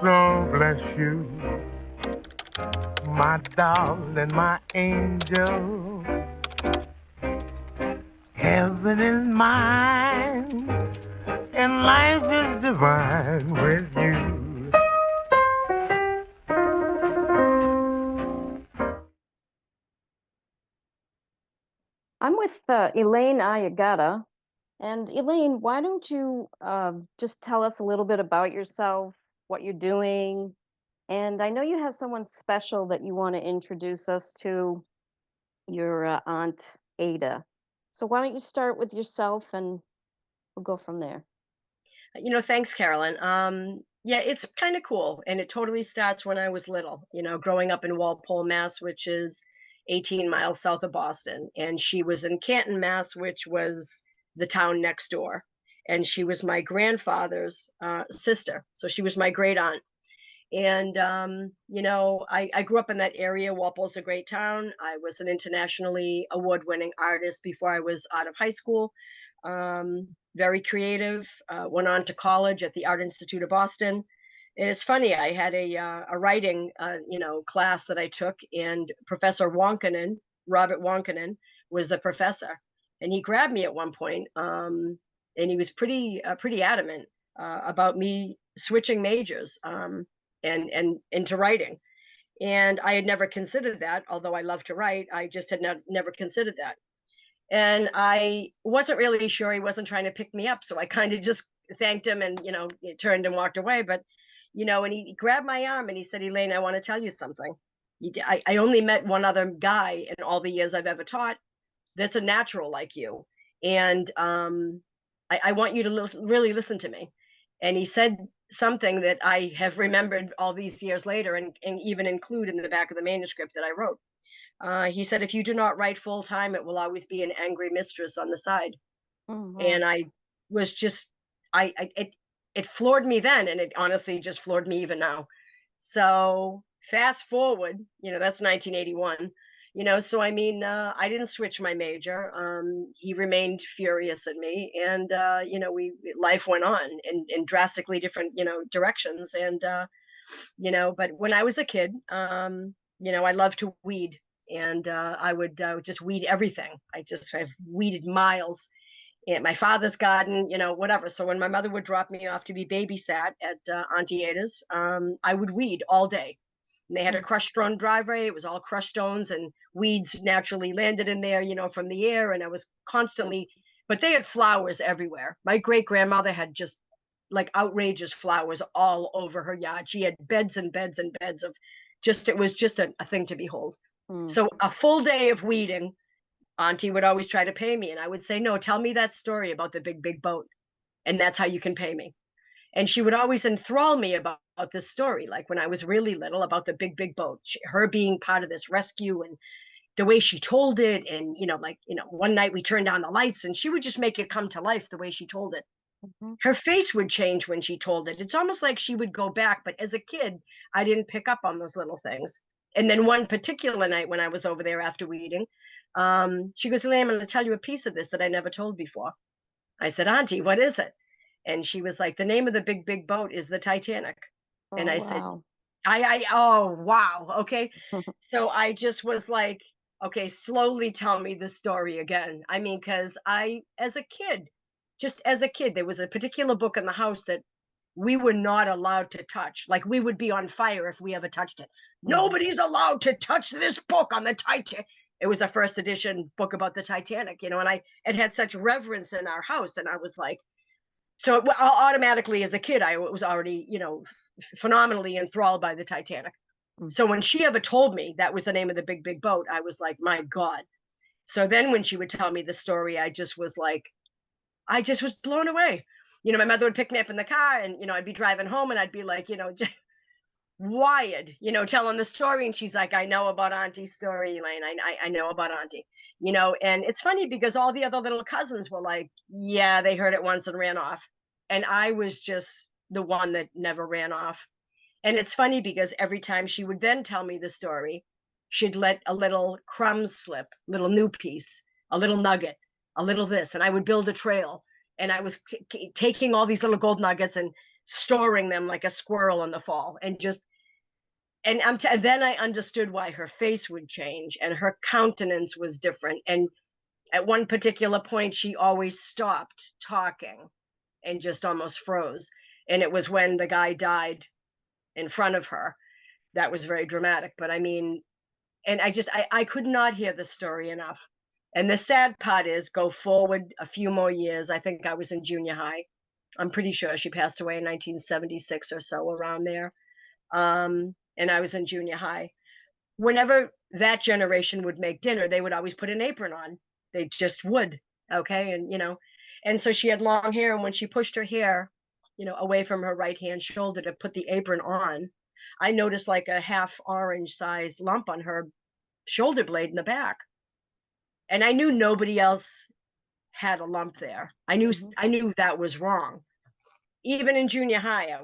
So bless you, my darling, my angel. Heaven is mine, and life is divine with you. I'm with Elaine Iagatta. And Elaine, why don't you just tell us a little bit about yourself, what you're doing? And I know you have someone special that you want to introduce us to, your Aunt Ada. So why don't you start with yourself and we'll go from there. Thanks, Carolyn. Yeah, it's kind of cool, and it totally starts when I was little. Growing up in Walpole, Mass, which is 18 miles south of Boston, and she was in Canton, Mass, which was the town next door, and she was my grandfather's sister, so she was my great aunt. And I grew up in that area. Walpole's a great town. I was an internationally award-winning artist before I was out of high school. Very creative. Went on to college at the Art Institute of Boston. And it's funny, I had a writing class that I took, and Professor Wonkinen, Robert Wonkinen, was the professor, and he grabbed me at one point, and he was pretty adamant about me switching majors and into writing. And I had never considered that, although I love to write. I just had never considered that. And I wasn't really sure he wasn't trying to pick me up. So I kind of just thanked him and, turned and walked away. But, and he grabbed my arm and he said, Elaine, I want to tell you something. I only met one other guy in all the years I've ever taught that's a natural like you. And I want you to really listen to me. And he said something that I have remembered all these years later and even include in the back of the manuscript that I wrote. He said, if you do not write full time, it will always be an angry mistress on the side. Oh, wow. And I was just, it floored me then. And it honestly just floored me even now. So fast forward, that's 1981. So I mean, I didn't switch my major. He remained furious at me, and life went on in drastically different directions. And but when I was a kid, I loved to weed, and I would just weed everything. I've weeded miles. And my father's garden, whatever. So when my mother would drop me off to be babysat at Auntie Ada's, I would weed all day. And they had a crushed stone driveway. It was all crushed stones, and weeds naturally landed in there, from the air. And I was constantly, but they had flowers everywhere. My great grandmother had just like outrageous flowers all over her yard. She had beds and beds and beds of it was just a thing to behold. So a full day of weeding, Auntie would always try to pay me. And I would say, no, tell me that story about the big, big boat. And that's how you can pay me. And she would always enthrall me about this story, like when I was really little, about the big, big boat, her being part of this rescue and the way she told it. And, one night we turned on the lights and she would just make it come to life the way she told it. Her face would change when she told it. It's almost like she would go back. But as a kid, I didn't pick up on those little things. And then one particular night when I was over there after weeding, she goes, Elaine, I'm going to tell you a piece of this that I never told before. I said, Auntie, what is it? And she was like, the name of the big, big boat is the Titanic. And I said, oh, wow. Okay. So I just was like, okay, slowly tell me the story again. I mean, because as a kid, there was a particular book in the house that we were not allowed to touch. Like we would be on fire if we ever touched it. Nobody's allowed to touch this book on the Titanic. It was a first edition book about the Titanic, and it had such reverence in our house. And I was like, so automatically as a kid, I was already, phenomenally enthralled by the Titanic. So when she ever told me that was the name of the big, big boat, I was like, my God. So then when she would tell me the story, I just was blown away. My mother would pick me up in the car and, I'd be driving home and I'd be like, wired, telling the story. And she's like, I know about Auntie's story, Elaine. I know about Auntie, and it's funny because all the other little cousins were like, yeah, they heard it once and ran off. And I was just the one that never ran off. And it's funny because every time she would then tell me the story, she'd let a little crumb slip, little new piece, a little nugget, a little this, and I would build a trail. And I was taking all these little gold nuggets and storing them like a squirrel in the fall, and just, and then I understood why her face would change and her countenance was different. And at one particular point, she always stopped talking and just almost froze. And it was when the guy died in front of her. That was very dramatic. But I mean, and I could not hear the story enough. And the sad part is, go forward a few more years. I think I was in junior high. I'm pretty sure she passed away in 1976 or so, around there. And I was in junior high. Whenever that generation would make dinner, they would always put an apron on. They just would. Okay. And, and so she had long hair. And when she pushed her hair, away from her right hand shoulder to put the apron on, I noticed like a half orange sized lump on her shoulder blade in the back. And I knew nobody else had a lump there. I knew that was wrong. Even in junior high,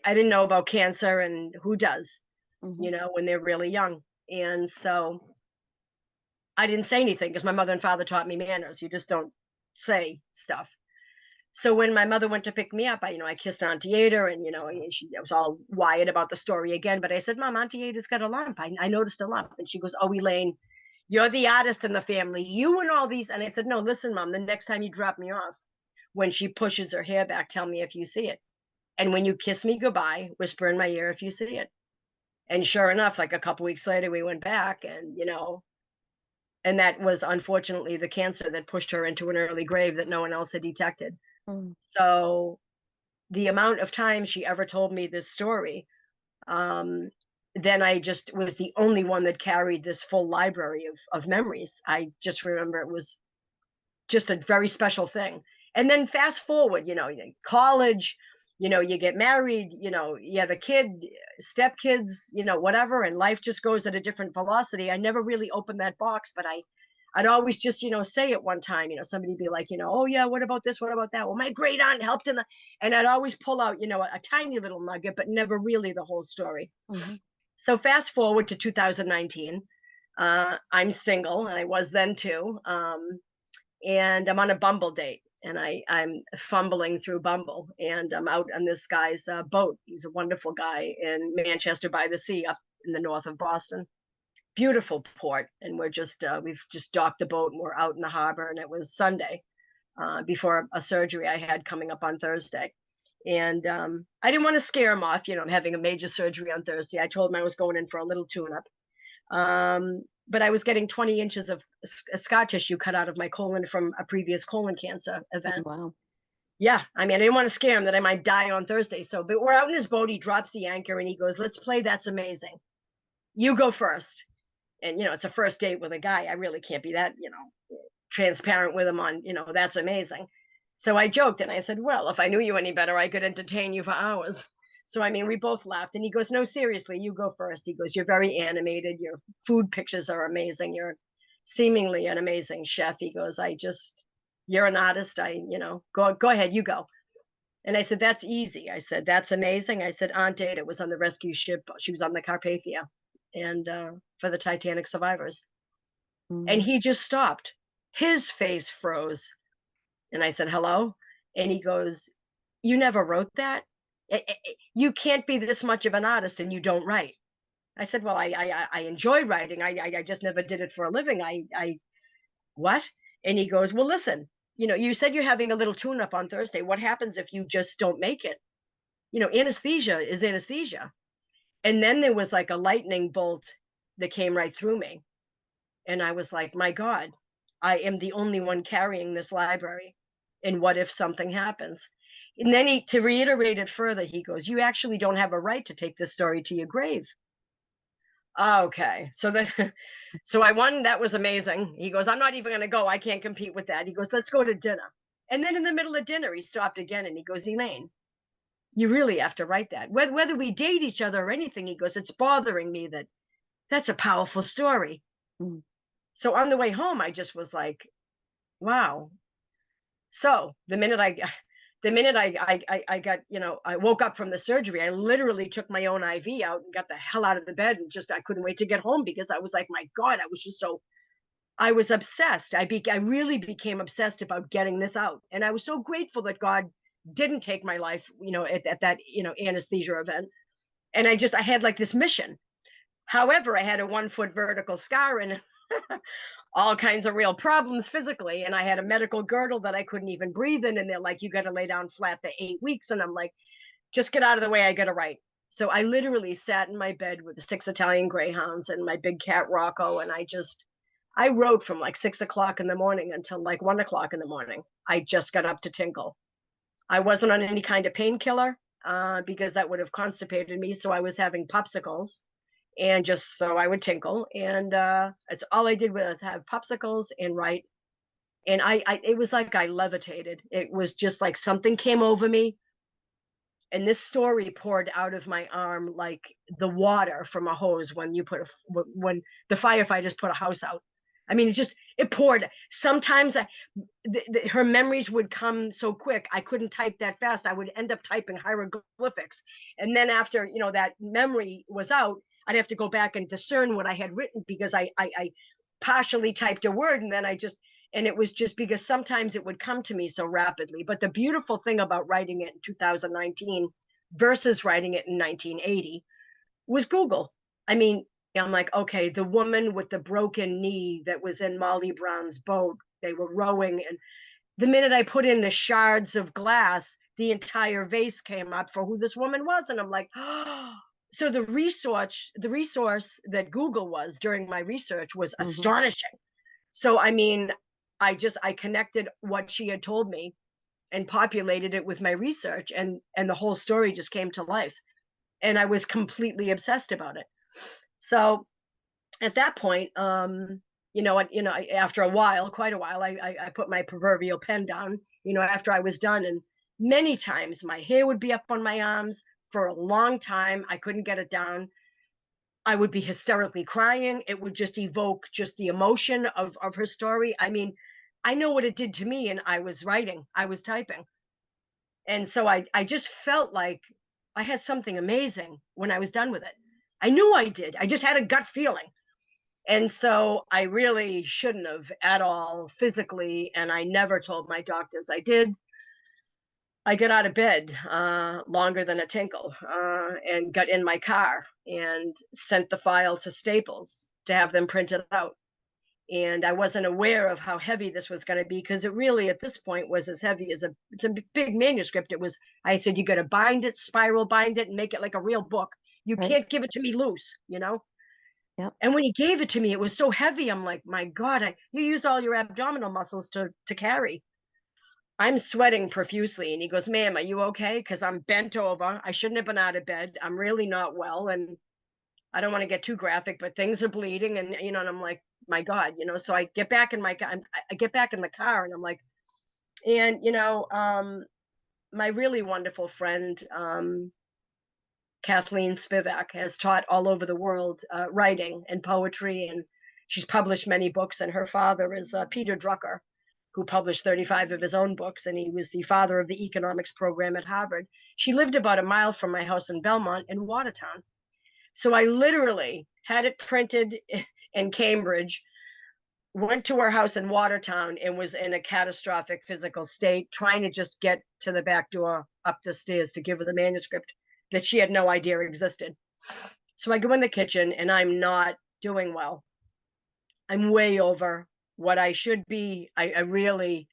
I didn't know about cancer, and who does, when they're really young. And so I didn't say anything because my mother and father taught me manners. You just don't say stuff. So when my mother went to pick me up, I kissed Auntie Ada, and, I was all wired about the story again. But I said, Mom, Auntie Ada's got a lump. I noticed a lump. And she goes, oh, Elaine, you're the artist in the family. You and all these. And I said, no, listen, Mom, the next time you drop me off, when she pushes her hair back, tell me if you see it. And when you kiss me goodbye, whisper in my ear if you see it. And sure enough, like a couple weeks later, we went back, and, and that was unfortunately the cancer that pushed her into an early grave that no one else had detected. So the amount of times she ever told me this story, then I just was the only one that carried this full library of memories. I just remember it was just a very special thing. And then fast forward, college, you get married, you have a kid, stepkids, whatever, and life just goes at a different velocity. I never really opened that box, but I'd always just, say it one time, somebody'd be like, oh yeah, what about this? What about that? Well, my great aunt helped and I'd always pull out, a tiny little nugget, but never really the whole story. So fast forward to 2019, I'm single, and I was then too. And I'm on a Bumble date, and I'm fumbling through Bumble, and I'm out on this guy's boat. He's a wonderful guy in Manchester by the Sea, up in the north of Boston. Beautiful port, and we've just docked the boat, and we're out in the harbor. And it was Sunday, before a surgery I had coming up on Thursday. And I didn't want to scare him off. I'm having a major surgery on Thursday. I told him I was going in for a little tune-up. But I was getting 20 inches of scar tissue cut out of my colon from a previous colon cancer event. Wow. Yeah. I mean, I didn't want to scare him that I might die on Thursday. But we're out in his boat. He drops the anchor and he goes, let's play That's Amazing. You go first. And, it's a first date with a guy. I really can't be that, transparent with him on, That's Amazing. So I joked and I said, well, if I knew you any better, I could entertain you for hours. So, I mean, we both laughed, and he goes, no, seriously, you go first. He goes, you're very animated. Your food pictures are amazing. You're seemingly an amazing chef. He goes, you're an artist. Go ahead, you go. And I said, that's easy. I said, that's amazing. I said, Aunt Ada was on the rescue ship. She was on the Carpathia, and for the Titanic survivors. And he just stopped. His face froze. And I said, hello? And he goes, you never wrote that? You can't be this much of an artist and you don't write. I said, well, I enjoy writing. I just never did it for a living. What? And he goes, well, listen, you said you're having a little tune-up on Thursday. What happens if you just don't make it? Anesthesia is anesthesia. And then there was like a lightning bolt that came right through me. And I was like, my God, I am the only one carrying this library. And what if something happens? And then to reiterate it further, he goes, you actually don't have a right to take this story to your grave. Okay. So I won. That was amazing. He goes, I'm not even going to go. I can't compete with that. He goes, let's go to dinner. And then in the middle of dinner, he stopped again and he goes, Elaine, you really have to write that. Whether we date each other or anything, he goes, it's bothering me that's a powerful story. So on the way home, I just was like, wow. So the minute I got, I woke up from the surgery, I literally took my own IV out and got the hell out of the bed, and I couldn't wait to get home because I was like, my God, I was obsessed. I really became obsessed about getting this out. And I was so grateful that God didn't take my life, at that, anesthesia event. And I had like this mission. However, I had a 1-foot vertical scar and all kinds of real problems physically. And I had a medical girdle that I couldn't even breathe in. And they're like, you got to lay down flat for 8 weeks. And I'm like, just get out of the way. I got to write. So I literally sat in my bed with the 6 Italian greyhounds and my big cat Rocco. And I wrote from like 6 o'clock in the morning until like 1 o'clock in the morning. I just got up to tinkle. I wasn't on any kind of painkiller because that would have constipated me. So I was having popsicles and just so I would tinkle. And it's all I did was have popsicles and write. And it was like I levitated. It was just like something came over me. And this story poured out of my arm like the water from a hose when when the firefighters put a house out. I mean, it poured. Sometimes her memories would come so quick, I couldn't type that fast. I would end up typing hieroglyphics. And then after, that memory was out, I'd have to go back and discern what I had written because I partially typed a word and then and it was just because sometimes it would come to me so rapidly. But the beautiful thing about writing it in 2019 versus writing it in 1980 was Google. I mean, I'm like, okay, the woman with the broken knee that was in Molly Brown's boat, they were rowing. And the minute I put in the shards of glass, the entire vase came up for who this woman was. And I'm like, oh. So the resource that Google was during my research was astonishing. So, I mean, I connected what she had told me and populated it with my research and the whole story just came to life. And I was completely obsessed about it. So at that point, after quite a while, I put my proverbial pen down, after I was done. And many times my hair would be up on my arms for a long time. I couldn't get it down. I would be hysterically crying. It would just evoke just the emotion of her story. I mean, I know what it did to me, and I was writing, I was typing. And so I just felt like I had something amazing when I was done with it. I knew I did. I just had a gut feeling. And so I really shouldn't have at all physically, and I never told my doctors I did. I got out of bed longer than a tinkle and got in my car and sent the file to Staples to have them printed out. And I wasn't aware of how heavy this was going to be because it really at this point was as heavy as it's a big manuscript. I said, you got to bind it, spiral bind it and make it like a real book. You can't give it to me loose, Yep. And when he gave it to me, it was so heavy. I'm like, my God, you use all your abdominal muscles to carry. I'm sweating profusely. And he goes, ma'am, are you okay? Because I'm bent over. I shouldn't have been out of bed. I'm really not well. And I don't want to get too graphic, but things are bleeding. And, and I'm like, my God, so I get back in I get back in the car and I'm like, and, my really wonderful friend, Kathleen Spivak has taught all over the world writing and poetry. And she's published many books. And her father is Peter Drucker, who published 35 of his own books, and he was the father of the economics program at Harvard. She lived about a mile from my house in Belmont in Watertown. So I literally had it printed in Cambridge, went to her house in Watertown and was in a catastrophic physical state, trying to just get to the back door up the stairs to give her the manuscript that she had no idea existed. So I go in the kitchen and I'm not doing well. I'm way over what I should be. It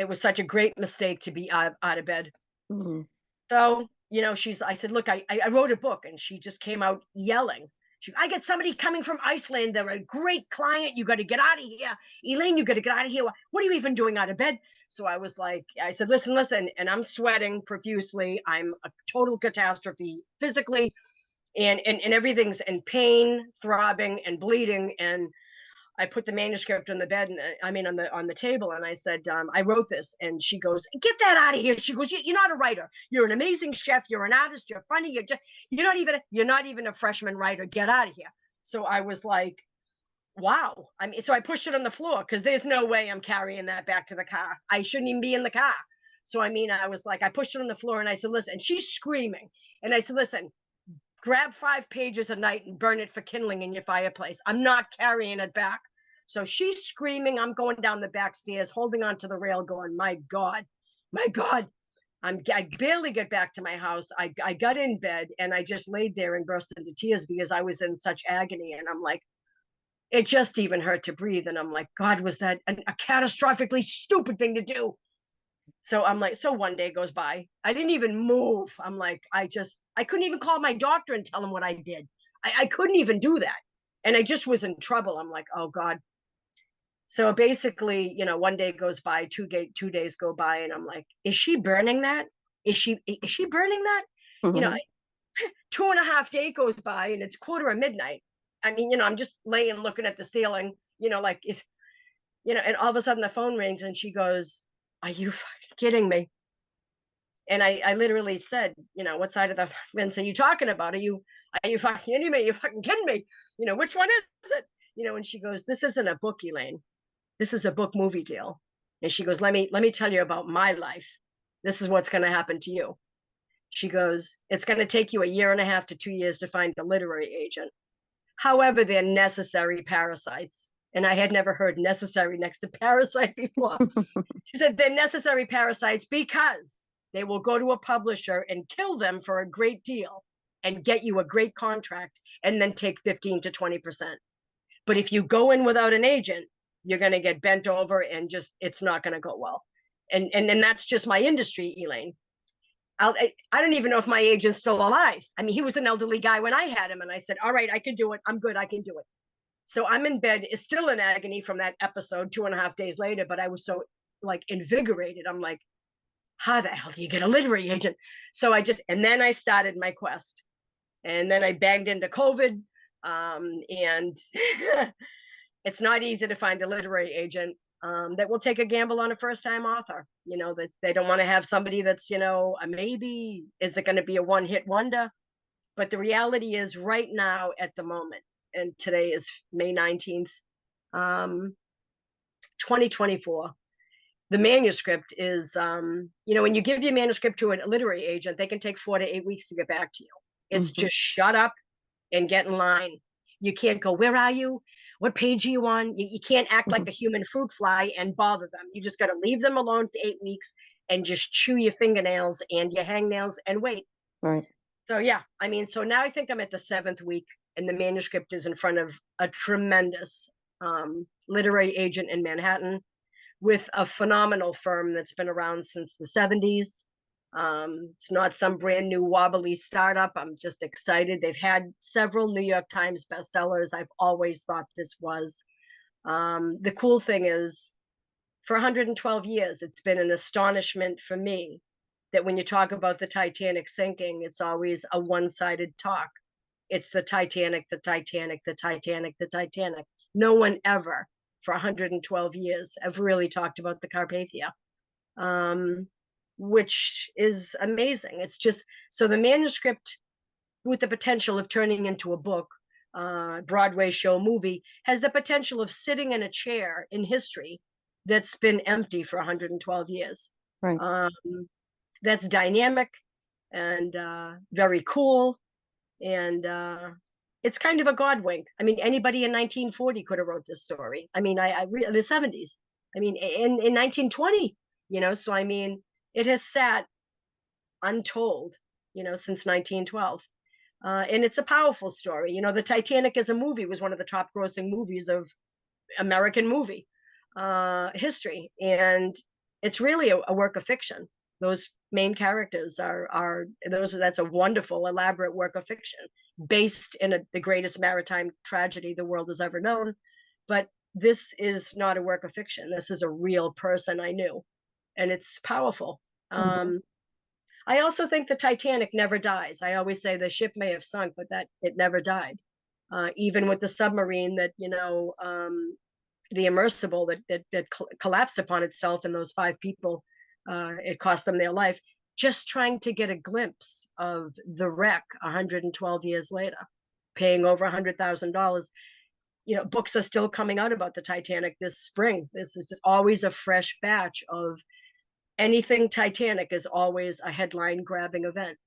was such a great mistake to be out of bed. Mm-hmm. So, I said, look, I wrote a book, and she just came out yelling. I get somebody coming from Iceland. They're a great client. You got to get out of here. Elaine, you got to get out of here. What are you even doing out of bed? So I said, listen, and I'm sweating profusely. I'm a total catastrophe physically, and everything's in pain, throbbing and bleeding. And I put the manuscript on the bed, on the table, and I said, I wrote this. And she goes, get that out of here. She goes, you're not a writer. You're an amazing chef. You're an artist. You're funny. You're not even a freshman writer. Get out of here. So I was like, wow. So I pushed it on the floor because there's no way I'm carrying that back to the car. I shouldn't even be in the car. So, I was like, I pushed it on the floor and I said, listen, and she's screaming. And I said, listen, grab 5 pages a night and burn it for kindling in your fireplace. I'm not carrying it back. So she's screaming. I'm going down the back stairs, holding onto the rail going, my God. I barely get back to my house. I got in bed and I just laid there and burst into tears because I was in such agony. And I'm like, it just even hurt to breathe. And I'm like, God, was that a catastrophically stupid thing to do? So I'm like, so one day goes by. I didn't even move. I'm like, I couldn't even call my doctor and tell him what I did. I couldn't even do that. And I just was in trouble. I'm like, oh God. So basically, one day goes by, 2 days go by, and I'm like, is she burning that? Is she burning that? You know, Mhm. 2.5 days goes by and it's 1:45. I mean, I'm just laying looking at the ceiling, like if, and all of a sudden the phone rings and she goes, are you fucking kidding me? And I literally said, what side of the fence are you talking about? Are you fucking kidding me? Are you fucking kidding me? Which one is it? And she goes, this isn't a book, Elaine. This is a book movie deal. And she goes, let me tell you about my life. This is what's going to happen to you. She goes, it's going to take you 1.5 to 2 years to find a literary agent. However, they're necessary parasites. And I had never heard necessary next to parasite before. She said they're necessary parasites because they will go to a publisher and kill them for a great deal and get you a great contract and then take 15 to 20%. But if you go in without an agent, you're going to get bent over and just, it's not going to go well. And that's just my industry, Elaine. I don't even know if my agent's still alive. I mean, he was an elderly guy when I had him, and I said, all right, I can do it. I'm good. I can do it. So I'm in bed, is still in agony from that episode 2.5 days later, but I was so like invigorated. I'm like, how the hell do you get a literary agent? So and then I started my quest, and then I banged into COVID. And it's not easy to find a literary agent that will take a gamble on a first-time author. That they don't want to have somebody that's, a maybe. Is it going to be a one-hit wonder? But the reality is, right now, at the moment, and today is May 19th, 2024. The manuscript is, when you give your manuscript to a literary agent, they can take 4 to 8 weeks to get back to you. It's just shut up and get in line. You can't go, where are you? What page are you on? You can't act like a human fruit fly and bother them. You just got to leave them alone for 8 weeks and just chew your fingernails and your hangnails and wait. Right. So yeah, I mean, so now I think I'm at the 7th week and the manuscript is in front of a tremendous literary agent in Manhattan with a phenomenal firm that's been around since the 70s. It's not some brand new wobbly startup. I'm just excited. They've had several New York Times bestsellers. I've always thought this was. The cool thing is, for 112 years, it's been an astonishment for me that when you talk about the Titanic sinking, it's always a one-sided talk. It's the Titanic, the Titanic, the Titanic, the Titanic. No one ever, for 112 years, have really talked about the Carpathia, which is amazing. It's just, so the manuscript, with the potential of turning into a book, Broadway show, movie, has the potential of sitting in a chair in history that's been empty for 112 years. Right. That's dynamic and very cool. And it's kind of a God wink. I mean, anybody in 1940 could have wrote this story. I mean, the 70s. I mean, in 1920, so I mean, it has sat untold, since 1912. And it's a powerful story. The Titanic as a movie was one of the top grossing movies of American movie history. And it's really a work of fiction. Those main characters that's a wonderful, elaborate work of fiction based in the greatest maritime tragedy the world has ever known. But this is not a work of fiction. This is a real person I knew, and it's powerful. I also think the Titanic never dies. I always say the ship may have sunk, but that it never died. Even with the submarine that, the immersible that collapsed upon itself, and those 5 people, it cost them their life, just trying to get a glimpse of the wreck 112 years later, paying over $100,000. Books are still coming out about the Titanic this spring. This is just always a fresh batch of anything Titanic is always a headline grabbing event.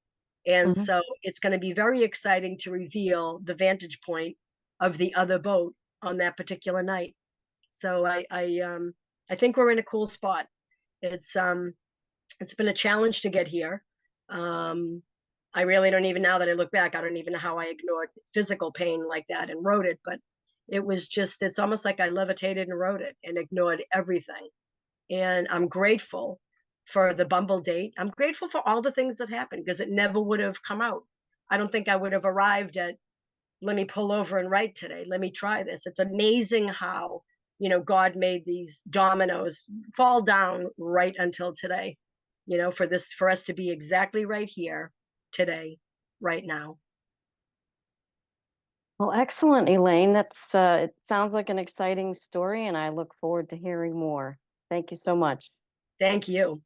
And so it's going to be very exciting to reveal the vantage point of the other boat on that particular night. So I think we're in a cool spot. It's It's been a challenge to get here. I really don't even, now that I look back, I don't even know how I ignored physical pain like that and wrote it, but it was just, it's almost like I levitated and wrote it and ignored everything. And I'm grateful for the Bumble date. I'm grateful for all the things that happened because it never would have come out. I don't think I would have arrived at, let me pull over and write today. Let me try this. It's amazing how, God made these dominoes fall down right until today, for us to be exactly right here today, right now. Well, excellent, Elaine. That's it sounds like an exciting story, and I look forward to hearing more. Thank you so much. Thank you.